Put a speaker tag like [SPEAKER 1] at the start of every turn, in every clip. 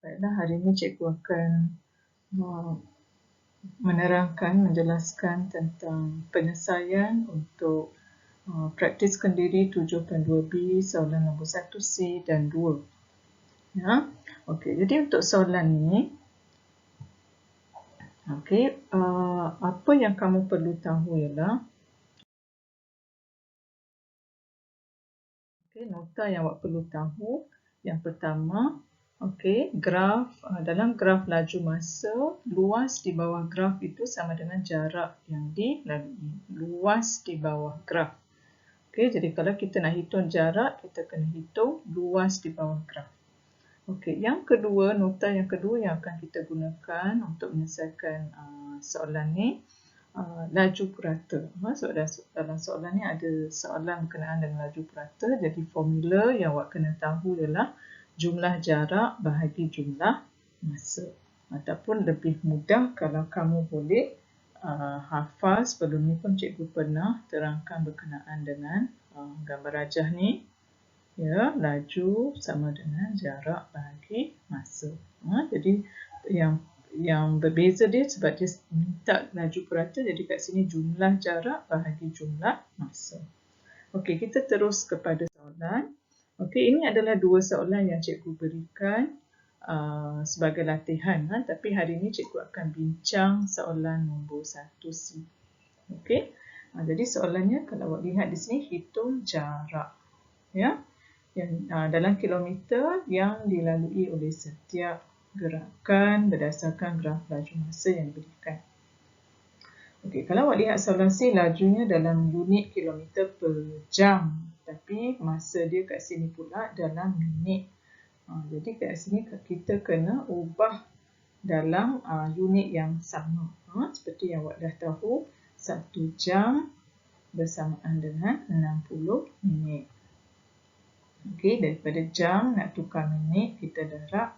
[SPEAKER 1] Baiklah, hari ini cikgu akan menjelaskan tentang penyelesaian untuk praktiskan diri 7.2b, soalan nombor 1C dan 2. Ya. Okey, jadi untuk soalan ini, apa yang kamu perlu tahu ialah nota yang awak perlu tahu. Yang pertama, graf, dalam graf laju masa, luas di bawah graf itu sama dengan jarak yang dilalui. Luas di bawah graf. Jadi kalau kita nak hitung jarak, kita kena hitung luas di bawah graf. Yang kedua, nota yang kedua yang akan kita gunakan untuk menyelesaikan soalan ni, laju purata. Dalam soalan ni ada soalan berkenaan dengan laju purata. Jadi formula yang awak kena tahu ialah jumlah jarak bahagi jumlah masa. Ataupun lebih mudah kalau kamu boleh hafal. Sebelum ni pun cikgu pernah terangkan berkenaan dengan gambar rajah ni. Ya, laju sama dengan jarak bahagi masa. Jadi yang berbeza dia sebab dia minta laju purata, jadi kat sini jumlah jarak bahagi jumlah masa. Kita terus kepada soalan. Ini adalah dua soalan yang cikgu berikan sebagai latihan, tapi hari ini cikgu akan bincang soalan nombor 1C. Jadi soalannya, kalau awak lihat di sini, hitung jarak. Ya. Yang dalam kilometer yang dilalui oleh setiap gerakan berdasarkan graf laju masa yang diberikan. Kalau awak lihat soalan C, lajunya dalam unit kilometer per jam. Tapi masa dia kat sini pula dalam minit. Jadi kat sini kita kena ubah dalam unit yang sama. Seperti yang awak dah tahu, 1 jam bersamaan dengan 60 minit. Daripada jam nak tukar minit, kita darab.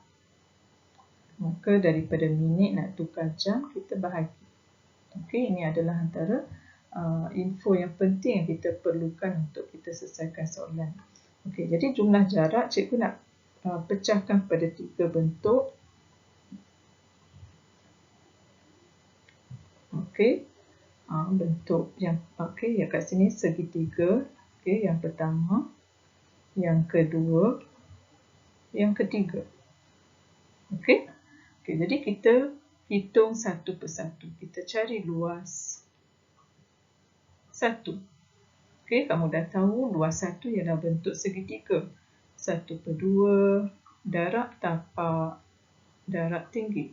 [SPEAKER 1] Maka daripada minit nak tukar jam, kita bahagi. Ini adalah antara info yang penting yang kita perlukan untuk kita selesaikan soalan. Jadi jumlah jarak, cikgu nak pecahkan pada 3 bentuk. Bentuk yang kat sini segitiga. Yang pertama, yang kedua, yang ketiga. Jadi kita hitung satu persatu. Kita cari luas 1. Kamu dah tahu luas 1 ialah bentuk segitiga. 1/2 darab tapak darab tinggi.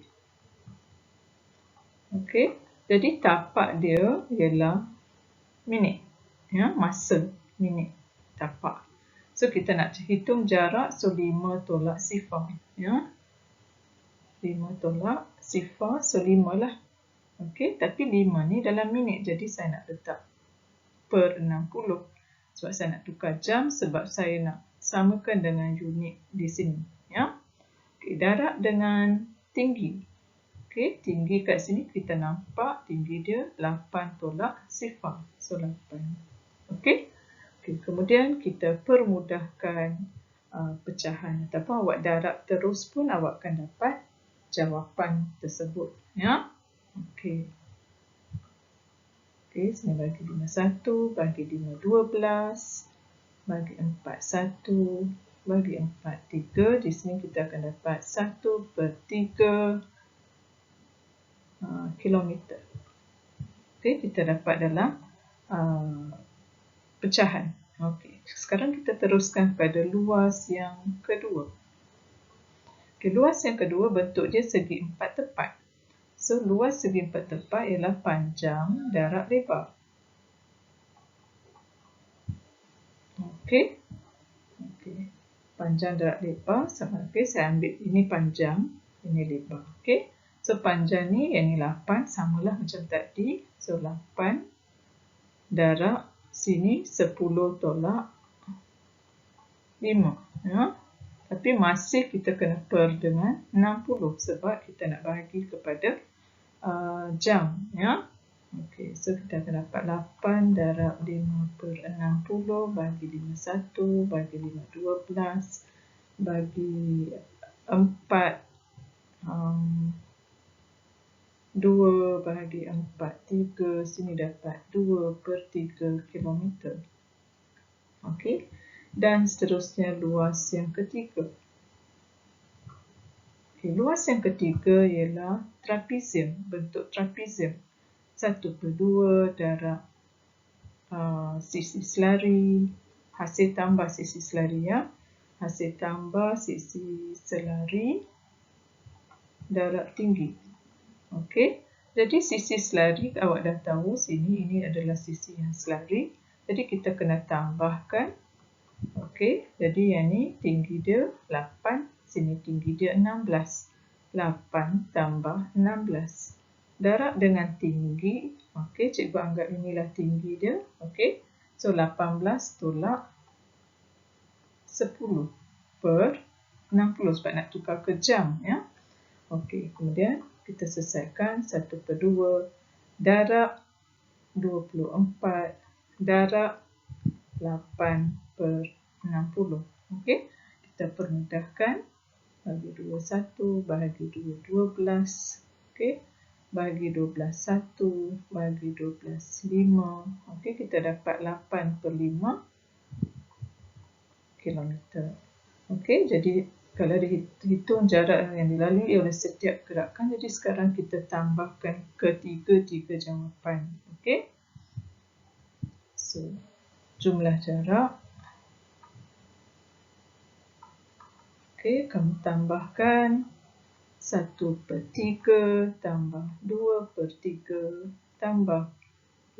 [SPEAKER 1] Jadi tapak dia ialah minit. Masa minit tapak. So kita nak hitung jarak, so 5 tolak sifar. 5 tolak sifar, so 5 lah. Tapi 5 ni dalam minit, jadi saya nak letak per 60. Sebab saya nak tukar jam, sebab saya nak samakan dengan unit di sini. Darab dengan tinggi. Tinggi kat sini kita nampak tinggi dia 8 tolak sifar. So 8. Kemudian kita permudahkan pecahan. Ataupun awak darab terus pun awak akan dapat jawapan tersebut. Sini bagi 5 1, bagi 5 12, bagi 4 1, bagi 4 3. Di sini kita akan dapat 1/3 kilometer. Kita dapat dalam pecahan. Sekarang kita teruskan pada luas yang kedua. Luas yang kedua, bentuk dia segi 4 tepat. So, luas segi 4 tepat ialah panjang darab lebar. Panjang darab lebar sama. Saya ambil ini panjang, ini lebar. So, panjang ni, yang ni 8, samalah macam tadi. So, 8 darab sini 10 tolak 5. Tapi masih kita kena per dengan 60 sebab kita nak bahagi kepada jam. So kita akan dapat 8 darab 5/60 bagi 5 1, bagi 5 12, bagi 4 2 bahagi 4, 3, sini dapat 2/3 kilometer. Okey. Dan seterusnya luas yang ketiga. Okay, luas yang ketiga ialah trapezium, bentuk trapezium. 1/2 darab sisi selari, hasil tambah sisi selari ya. Hasil tambah sisi selari darab tinggi. Okey. Jadi sisi selari awak dah tahu sini ini adalah sisi yang selari. Jadi kita kena tambahkan. Okey. Jadi yang ni tinggi dia 8, sini tinggi dia 16. 8 tambah 16. Darab dengan tinggi. Okey, cikgu anggap inilah tinggi dia. Okey. So 18 tolak 10 per 60 sebab nak tukar ke jam ya. Okey, kemudian kita selesaikan 1/2 darab 24 darab 8/60. Okey, kita permudahkan. Bagi 2, 1, bahagi 2, 12. Okey, bagi 12, 1, bagi 12, 5. Okey, kita dapat 8/5 kilometer. Okey, jadi kalau dihitung jarak yang dilalui oleh setiap gerakan, jadi sekarang kita tambahkan ketiga-tiga jawapan. Okey. So, jumlah jarak. Okey, kamu tambahkan 1/3 tambah 2/3 tambah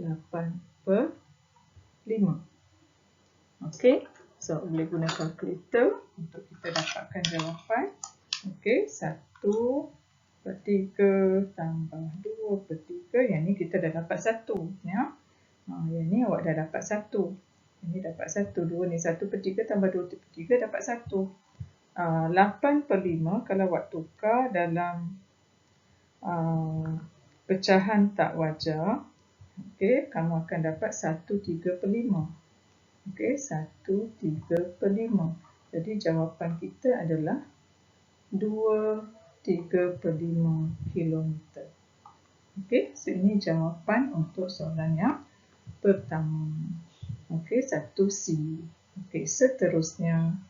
[SPEAKER 1] 8/5. Okey, so boleh guna kalkulator untuk kita dapatkan jawapan. Okey, 1/3 tambah 2/3, yang ni kita dah dapat 1 ya. Yang ni awak dah dapat 1. Ini dapat 1, 2 ni 1/3 tambah 2/3 dapat 1. 8/5 kalau awak tukar dalam pecahan tak wajar, okey, kamu akan dapat 1/3/5. Okey, 1/3/5. Jadi jawapan kita adalah 2/3/5 kilometer. Okey, so ini jawapan untuk soalan yang pertama. Okey, 1C. Okey, seterusnya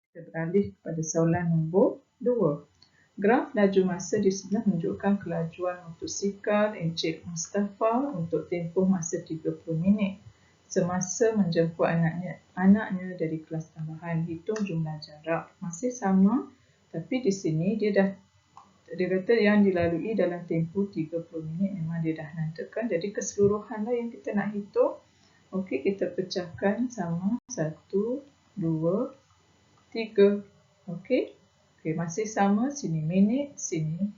[SPEAKER 1] kita beralih kepada soalan nombor 2. Graf laju masa di sebelah menunjukkan kelajuan motosikal Encik Mustafa untuk tempoh masa 30 minit semasa menjemput anaknya dari kelas tambahan. Hitung jumlah jarak. Masih sama, tapi di sini dia kata yang dilalui dalam tempoh 30 minit memang dia dah nantikan. Jadi keseluruhanlah yang kita nak hitung. Okey, kita pecahkan sama 1, 2, 3. Okey. Okey, masih sama, sini minit, sini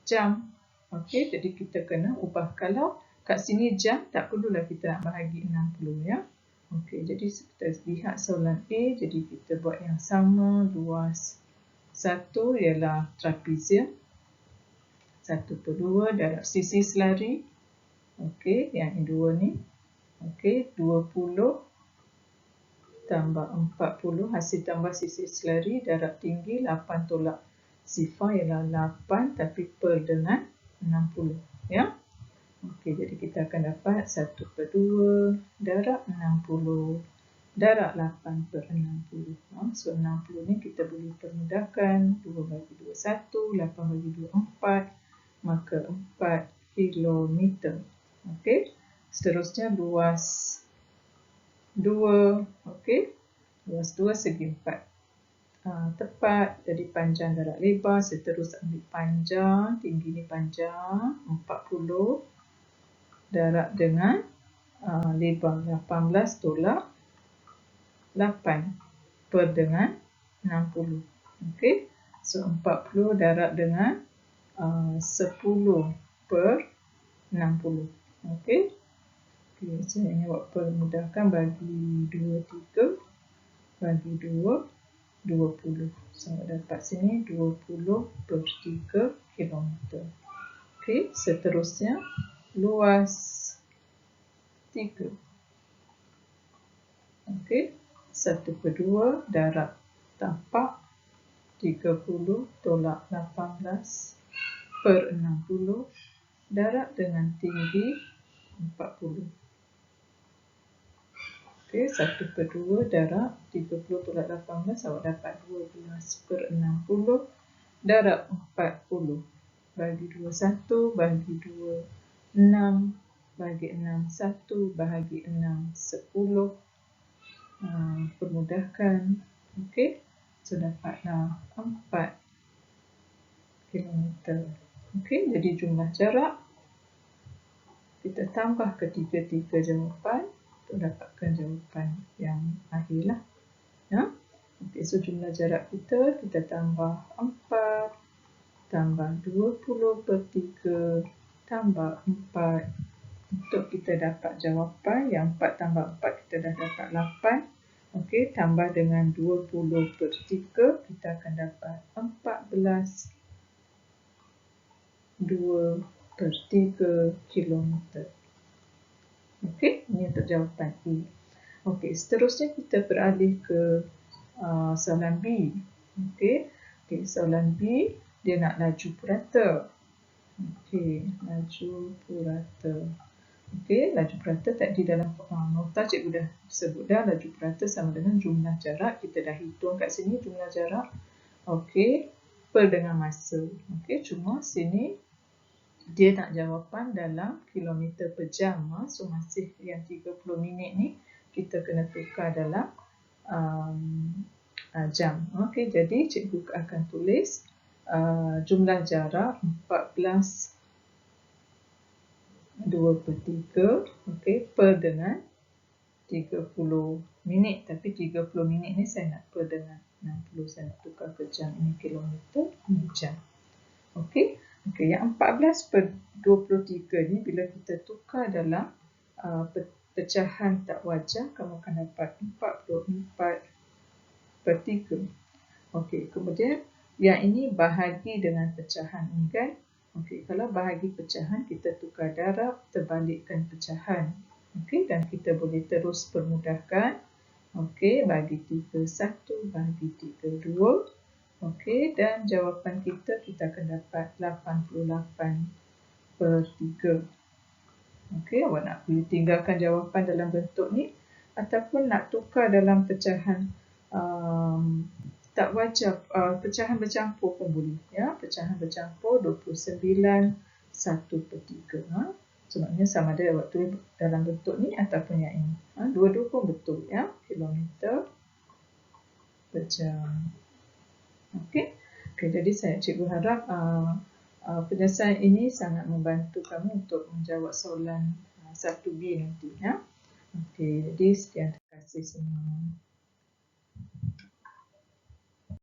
[SPEAKER 1] jam. Okey, jadi kita kena ubah. Kalau kat sini jam, tak perlulah kita nak bahagi 60 ya. Okey, jadi kita lihat soalan A, jadi kita buat yang sama. Luas 1 ialah trapezium. 1/2 darab sisi selari. Okey, yang 2 ni. Okey, 20 tambah 40, hasil tambah sisi selari darab tinggi 8 tolak sifar ialah 8 tapi per dengan 60 ya. Okey, jadi kita akan dapat 1/2 darab 60 darab 8/60. So 60 ni kita boleh permudahkan. 2 bagi 2, 1, 8 bagi 2, 4, maka 4 kilometer. Okey, seterusnya luas 2, okey. Luas 2 segi 4. Tepat, jadi panjang darab lebar. Seterus ambil panjang, tinggi ni panjang 40 darab dengan lebar 18 tolak 8 per dengan 60. Okey, so 40 darab dengan 10 per 60. Okey. Okey, saya ini buat permudahkan bagi 2, 3, bagi 2, 20. So, dapat sini 20/3 kilometer. Okey, seterusnya luas 3. Okey, 1/2 darab tapak 30 tolak 18 per 60 darab dengan tinggi 40. Okey, 1 per 2 darab 30 tolak 18, awak dapat 12 per 60 darab 40. Bagi 2, 1, bagi 2, 6, bagi 6, 1, bahagi 6, 10. Permudahkan. Okey, so dapatlah 4 kilometer. Okey, jadi jumlah jarak kita tambah ketiga-tiga jawapan untuk dapatkan jawapan yang akhirlah. Ya. Okey, so jumlah jarak kita tambah 4 tambah 20 per 3 tambah 4 untuk kita dapat jawapan yang 4 tambah 4 kita dah dapat 8. Okey, tambah dengan 20 per 3 kita akan dapat 14 2 per 3 kilometer. Okey, ini untuk jawapan A. Okey, seterusnya kita beralih ke soalan B. Okey, soalan B dia nak laju purata. Okey, laju purata. Okey, laju purata tadi dalam nota cikgu dah sebut dah, laju purata sama dengan jumlah jarak. Kita dah hitung kat sini jumlah jarak. Okey, per dengan masa. Okey, cuma sini dia nak jawapan dalam kilometer per jam. So masih yang 30 minit ni kita kena tukar dalam jam. Okey, jadi cikgu akan tulis jumlah jarak 14 2 per 3, okay, per dengan 30 minit. Tapi 30 minit ni saya nak per dengan 60. Saya nak tukar ke jam. Ini kilometer, ini jam. Okey, yang 14 per 23 ni bila kita tukar dalam pecahan tak wajar, kamu akan dapat 44 per 3. Okey, kemudian yang ini bahagi dengan pecahan ini kan. Okey, kalau bahagi pecahan kita tukar darab, terbalikkan pecahan. Okey, dan kita boleh terus permudahkan. Okey, bagi 3 1, bagi 3 2. Okey, dan jawapan kita akan dapat 88 per 3. Okey, awak nak boleh tinggalkan jawapan dalam bentuk ni ataupun nak tukar dalam pecahan tak wajar, pecahan bercampur pun boleh. Ya, pecahan bercampur 29 1 per 3. Sebabnya sama ada awak tulis dalam bentuk ni ataupun yang ini. Dua-dua pun betul. Ya, kilometer per jam. Okey, jadi cikgu harap penyelesaian ini sangat membantu kamu untuk menjawab soalan 1B nanti. Ya. Okey, jadi sekian, terima kasih semua.